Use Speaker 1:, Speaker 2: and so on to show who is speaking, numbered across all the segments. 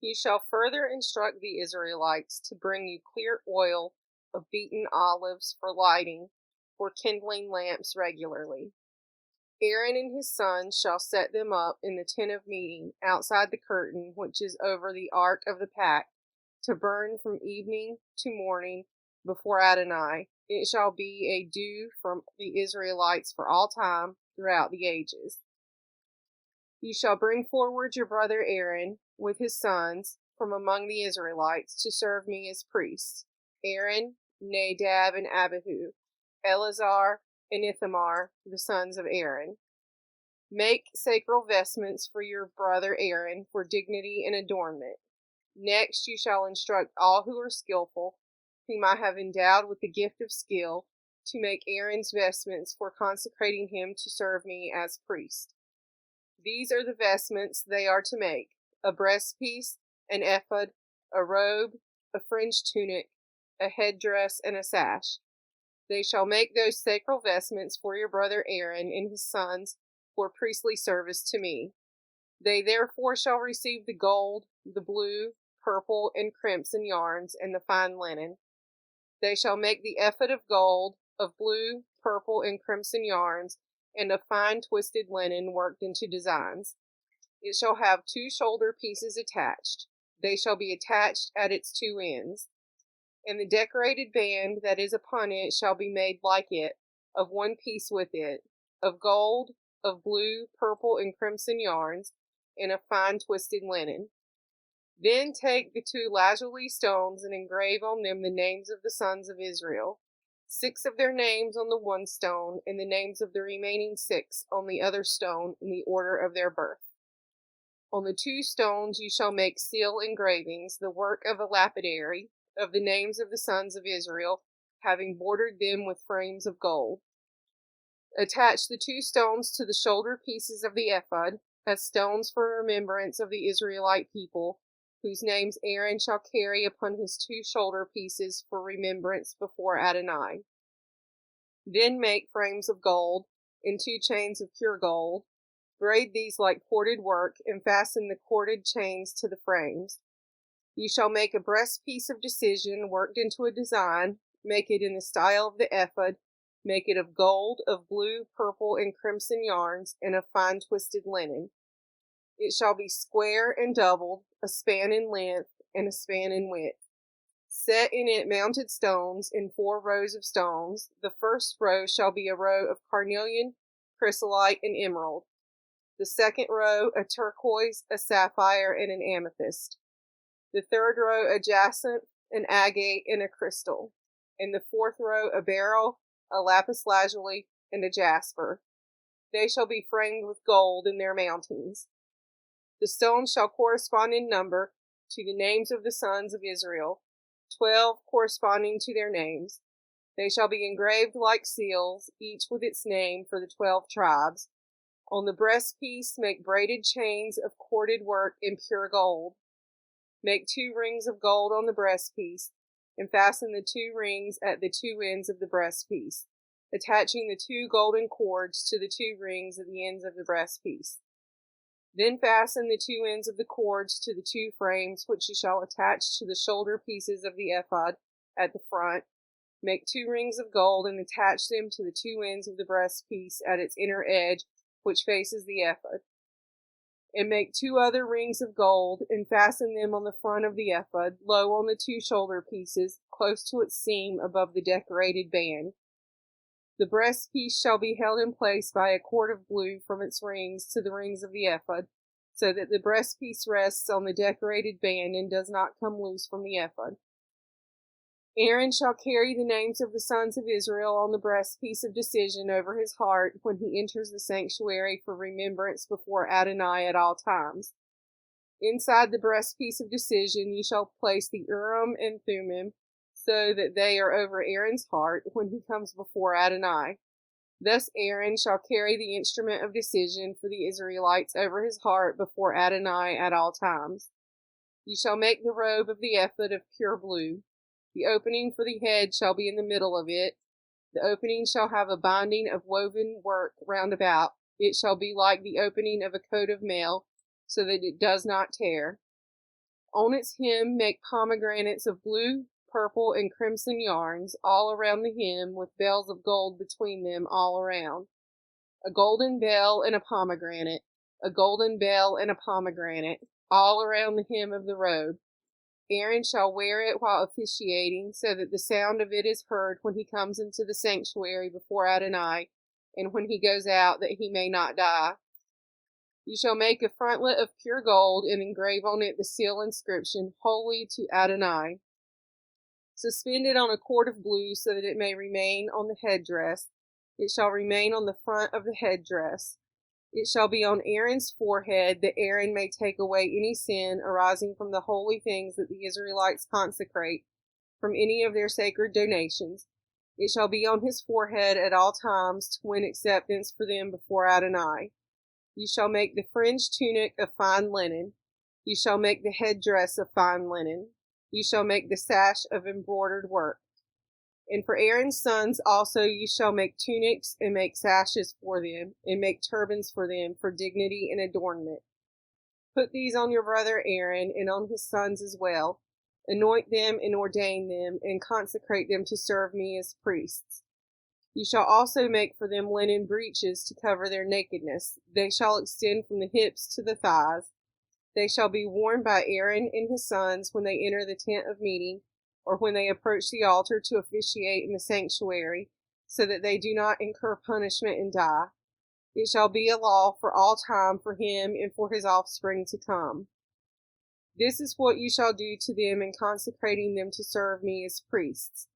Speaker 1: You shall further instruct the Israelites to bring you clear oil of beaten olives for lighting, for kindling lamps regularly. Aaron and his sons shall set them up in the tent of meeting outside the curtain which is over the ark of the pact, to burn from evening to morning before Adonai. It shall be a due from the Israelites for all time throughout the ages. You shall bring forward your brother Aaron with his sons from among the Israelites to serve me as priests: Aaron, Nadab, and Abihu, Eleazar, and Ithamar, the sons of Aaron. Make sacred vestments for your brother Aaron for dignity and adornment. Next you shall instruct all who are skillful, whom I have endowed with the gift of skill, to make Aaron's vestments for consecrating him to serve me as priest. These are the vestments they are to make: a breastpiece, an ephod, a robe, a fringed tunic, a headdress, and a sash. They shall make those sacred vestments for your brother Aaron and his sons for priestly service to me. They therefore shall receive the gold, the blue, purple, and crimson yarns, and the fine linen. They shall make the ephod of gold, of blue, purple, and crimson yarns, and of fine twisted linen worked into designs. It shall have 2 shoulder pieces attached. They shall be attached at its 2 ends. And the decorated band that is upon it shall be made like it, of 1 piece with it, of gold, of blue, purple, and crimson yarns, and of fine twisted linen. Then take the 2 lazuli stones and engrave on them the names of the sons of Israel, 6 of their names on the one stone, and the names of the remaining 6 on the other stone in the order of their birth. On the 2 stones you shall make seal engravings, the work of a lapidary, of the names of the sons of Israel, having bordered them with frames of gold. Attach the 2 stones to the shoulder pieces of the ephod, as stones for remembrance of the Israelite people, whose names Aaron shall carry upon his 2 shoulder pieces for remembrance before Adonai. Then make frames of gold, and 2 chains of pure gold. Braid these like corded work, and fasten the corded chains to the frames. You shall make a breastpiece of decision worked into a design. Make it in the style of the ephod. Make it of gold, of blue, purple, and crimson yarns, and of fine twisted linen. It shall be square and doubled, a span in length, and a span in width. Set in it mounted stones in 4 rows of stones. The first row shall be a row of carnelian, chrysolite, and emerald. The second row a turquoise, a sapphire, and an amethyst. The third row a jacinth, an agate, and a crystal. And the 4th row a beryl, a lapis lazuli, and a jasper. They shall be framed with gold in their mountings. The stones shall correspond in number to the names of the sons of Israel, 12 corresponding to their names. They shall be engraved like seals, each with its name for the 12 tribes. On the breastpiece make braided chains of corded work in pure gold. Make 2 rings of gold on the breastpiece, and fasten the 2 rings at the 2 ends of the breastpiece, attaching the 2 golden cords to the 2 rings at the ends of the breastpiece. Then fasten the 2 ends of the cords to the 2 frames which you shall attach to the shoulder pieces of the ephod at the front. Make 2 rings of gold and attach them to the 2 ends of the breastpiece at its inner edge, which faces the ephod. And make 2 other rings of gold, and fasten them on the front of the ephod, low on the 2 shoulder pieces, close to its seam above the decorated band. The breastpiece shall be held in place by a cord of blue from its rings to the rings of the ephod, so that the breastpiece rests on the decorated band and does not come loose from the ephod. Aaron shall carry the names of the sons of Israel on the breastpiece of decision over his heart when he enters the sanctuary for remembrance before Adonai at all times. Inside the breastpiece of decision you shall place the Urim and Thummim, so that they are over Aaron's heart when he comes before Adonai. Thus Aaron shall carry the instrument of decision for the Israelites over his heart before Adonai at all times. You shall make the robe of the ephod of pure blue. The opening for the head shall be in the middle of it. The opening shall have a binding of woven work round about. It shall be like the opening of a coat of mail, so that it does not tear. On its hem make pomegranates of blue, purple, and crimson yarns all around the hem, with bells of gold between them all around. A golden bell and a pomegranate, a golden bell and a pomegranate, all around the hem of the robe. Aaron shall wear it while officiating, so that the sound of it is heard when he comes into the sanctuary before Adonai, and when he goes out, that he may not die. You shall make a frontlet of pure gold, and engrave on it the seal inscription, Holy to Adonai. Suspend it on a cord of blue, so that it may remain on the headdress. It shall remain on the front of the headdress. It shall be on Aaron's forehead, that Aaron may take away any sin arising from the holy things that the Israelites consecrate, from any of their sacred donations. It shall be on his forehead at all times, to win acceptance for them before Adonai. You shall make the fringed tunic of fine linen. You shall make the headdress of fine linen. You shall make the sash of embroidered work. And for Aaron's sons also you shall make tunics, and make sashes for them, and make turbans for them, for dignity and adornment. Put these on your brother Aaron, and on his sons as well. Anoint them and ordain them, and consecrate them to serve me as priests. You shall also make for them linen breeches to cover their nakedness. They shall extend from the hips to the thighs. They shall be worn by Aaron and his sons when they enter the tent of meeting, or when they approach the altar to officiate in the sanctuary, so that they do not incur punishment and die. It shall be a law for all time for him and for his offspring to come. This is what you shall do to them in consecrating them to serve me as priests.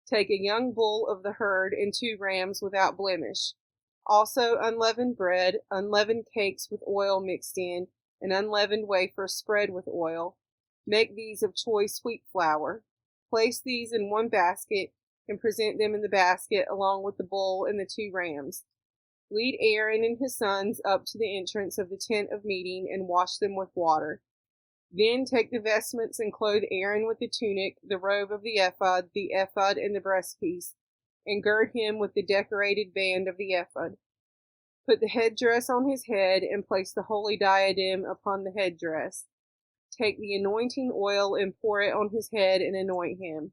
Speaker 1: Take a young bull of the herd and 2 rams without blemish. Also unleavened bread, unleavened cakes with oil mixed in, and unleavened wafers spread with oil. Make these of choice wheat flour. Place these in one basket, and present them in the basket along with the bull and the 2 rams. Lead Aaron and his sons up to the entrance of the tent of meeting, and wash them with water. Then take the vestments and clothe Aaron with the tunic, the robe of the ephod and the breastpiece, and gird him with the decorated band of the ephod. Put the headdress on his head, and place the holy diadem upon the headdress. Take the anointing oil and pour it on his head, and anoint him.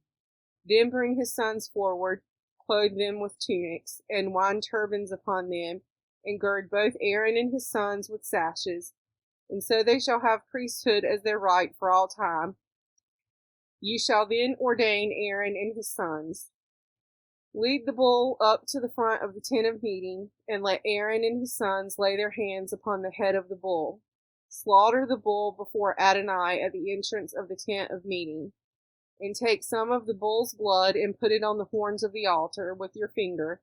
Speaker 1: Then bring his sons forward, clothe them with tunics, and wine turbans upon them, and gird both Aaron and his sons with sashes. And so they shall have priesthood as their right for all time. You shall then ordain Aaron and his sons. Lead the bull up to the front of the tent of meeting, and let Aaron and his sons lay their hands upon the head of the bull. Slaughter the bull before Adonai at the entrance of the tent of meeting. And take some of the bull's blood and put it on the horns of the altar with your finger.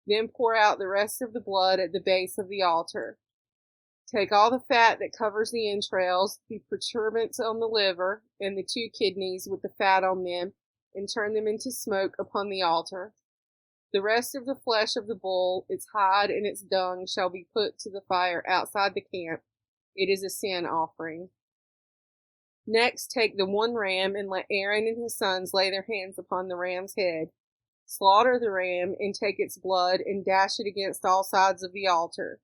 Speaker 1: Then pour out the rest of the blood at the base of the altar. Take all the fat that covers the entrails, the protuberance on the liver, and the 2 kidneys with the fat on them, and turn them into smoke upon the altar. The rest of the flesh of the bull, its hide and its dung, shall be put to the fire outside the camp. It is a sin offering. Next, take the 1 ram, and let Aaron and his sons lay their hands upon the ram's head. Slaughter the ram, and take its blood, and dash it against all sides of the altar.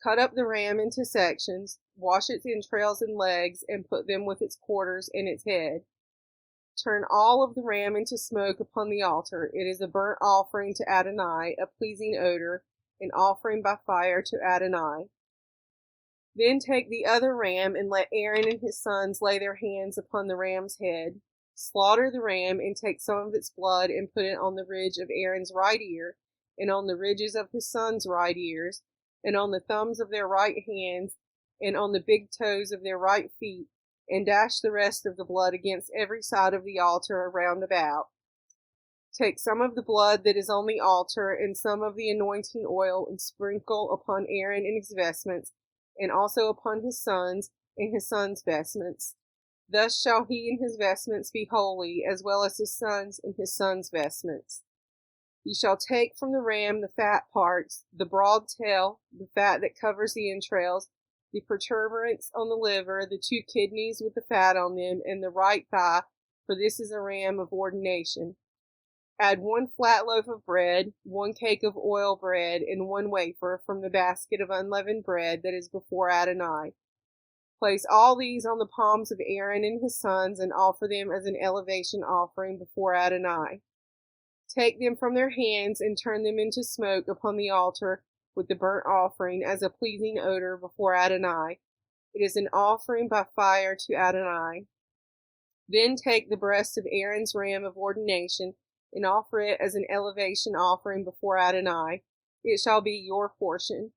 Speaker 1: Cut up the ram into sections, wash its entrails and legs, and put them with its quarters and its head. Turn all of the ram into smoke upon the altar. It is a burnt offering to Adonai, a pleasing odor, an offering by fire to Adonai. Then take the other ram, and let Aaron and his sons lay their hands upon the ram's head. Slaughter the ram, and take some of its blood, and put it on the ridge of Aaron's right ear, and on the ridges of his sons' right ears, and on the thumbs of their right hands, and on the big toes of their right feet, and dash the rest of the blood against every side of the altar round about. Take some of the blood that is on the altar, and some of the anointing oil, and sprinkle upon Aaron and his vestments, and also upon his sons and his sons' vestments. Thus shall he and his vestments be holy, as well as his sons and his sons' vestments. You shall take from the ram the fat parts, the broad tail, the fat that covers the entrails, the protuberance on the liver, the 2 kidneys with the fat on them, and the right thigh, for this is a ram of ordination. Add 1 flat loaf of bread, 1 cake of oil bread, and 1 wafer from the basket of unleavened bread that is before Adonai. Place all these on the palms of Aaron and his sons and offer them as an elevation offering before Adonai. Take them from their hands and turn them into smoke upon the altar with the burnt offering as a pleasing odor before Adonai. It is an offering by fire to Adonai. Then take the breast of Aaron's ram of ordination and offer it as an elevation offering before Adonai. It shall be your portion.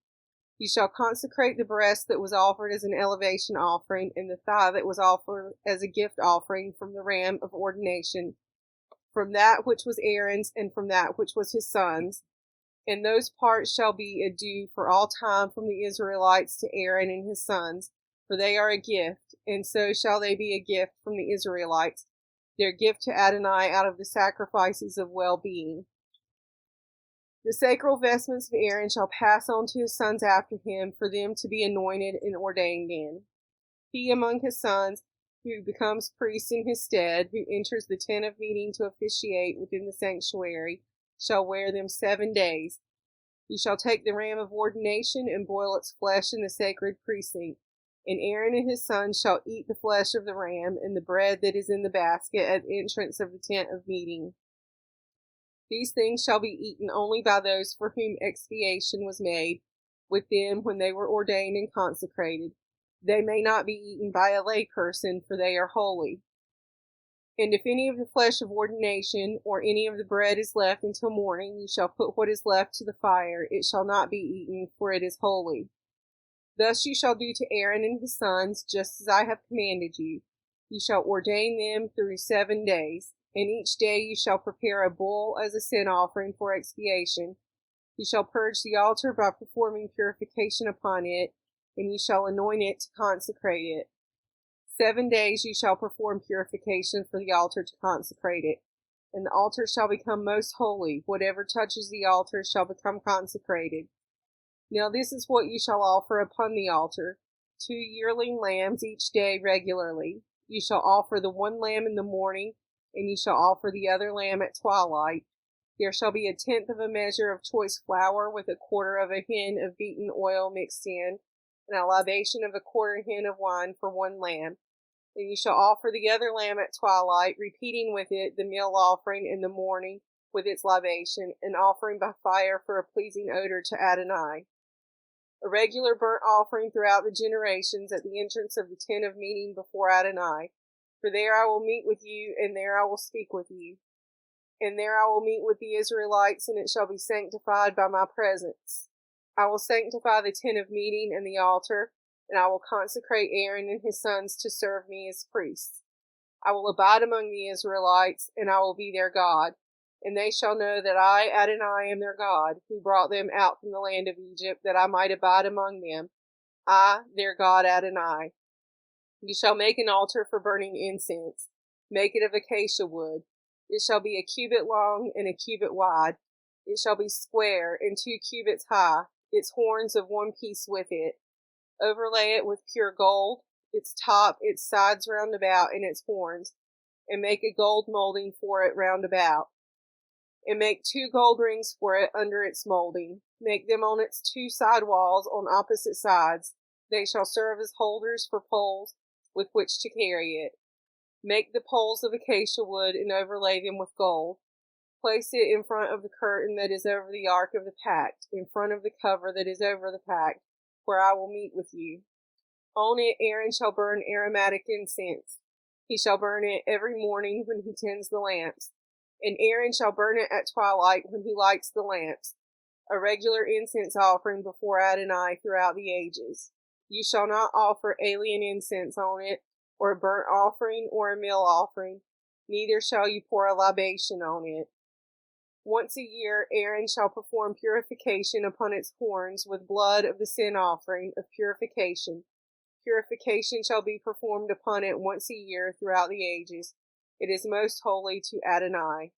Speaker 1: You shall consecrate the breast that was offered as an elevation offering, and the thigh that was offered as a gift offering from the ram of ordination, from that which was Aaron's and from that which was his son's. And those parts shall be a due for all time from the Israelites to Aaron and his sons, for they are a gift, and so shall they be a gift from the Israelites, their gift to Adonai out of the sacrifices of well-being. The sacred vestments of Aaron shall pass on to his sons after him, for them to be anointed and ordained in. He among his sons, who becomes priest in his stead, who enters the tent of meeting to officiate within the sanctuary, shall wear them 7 days. You shall take the ram of ordination and boil its flesh in the sacred precinct. And Aaron and his sons shall eat the flesh of the ram and the bread that is in the basket at the entrance of the tent of meeting. These things shall be eaten only by those for whom expiation was made with them when they were ordained and consecrated. They may not be eaten by a lay person, for they are holy. And if any of the flesh of ordination or any of the bread is left until morning, you shall put what is left to the fire. It shall not be eaten, for it is holy. Thus you shall do to Aaron and his sons, just as I have commanded you. You shall ordain them through 7 days, and each day you shall prepare a bull as a sin offering for expiation. You shall purge the altar by performing purification upon it, and you shall anoint it to consecrate it. 7 days you shall perform purification for the altar to consecrate it, and the altar shall become most holy. Whatever touches the altar shall become consecrated. Now this is what you shall offer upon the altar: 2 yearling lambs each day regularly. You shall offer the one lamb in the morning, and you shall offer the other lamb at twilight. There shall be 1/10 of a measure of choice flour with 1/4 of a hin of beaten oil mixed in, and a libation of 1/4 hin of wine for one lamb. And you shall offer the other lamb at twilight, repeating with it the meal offering in the morning with its libation, an offering by fire for a pleasing odor to Adonai. A regular burnt offering throughout the generations at the entrance of the tent of meeting before Adonai. For there I will meet with you, and there I will speak with you. And there I will meet with the Israelites, and it shall be sanctified by my presence. I will sanctify the tent of meeting and the altar, and I will consecrate Aaron and his sons to serve me as priests. I will abide among the Israelites, and I will be their God. And they shall know that I, Adonai, am their God, who brought them out from the land of Egypt, that I might abide among them. I, their God, Adonai. You shall make an altar for burning incense. Make it of acacia wood. It shall be 1 cubit long and 1 cubit wide. It shall be square and 2 cubits high, its horns of one piece with it. Overlay it with pure gold, its top, its sides round about, and its horns, and make a gold molding for it round about. And make 2 gold rings for it under its molding. Make them on its 2 side walls on opposite sides. They shall serve as holders for poles with which to carry it. Make the poles of acacia wood and overlay them with gold. Place it in front of the curtain that is over the ark of the pact, in front of the cover that is over the pact, where I will meet with you. On it Aaron shall burn aromatic incense. He shall burn it every morning when he tends the lamps. And Aaron shall burn it at twilight when he lights the lamps, a regular incense offering before Adonai throughout the ages. You shall not offer alien incense on it, or a burnt offering, or a meal offering, neither shall you pour a libation on it. Once a year Aaron shall perform purification upon its horns with blood of the sin offering of purification. Purification shall be performed upon it once a year throughout the ages. It is most holy to Adonai.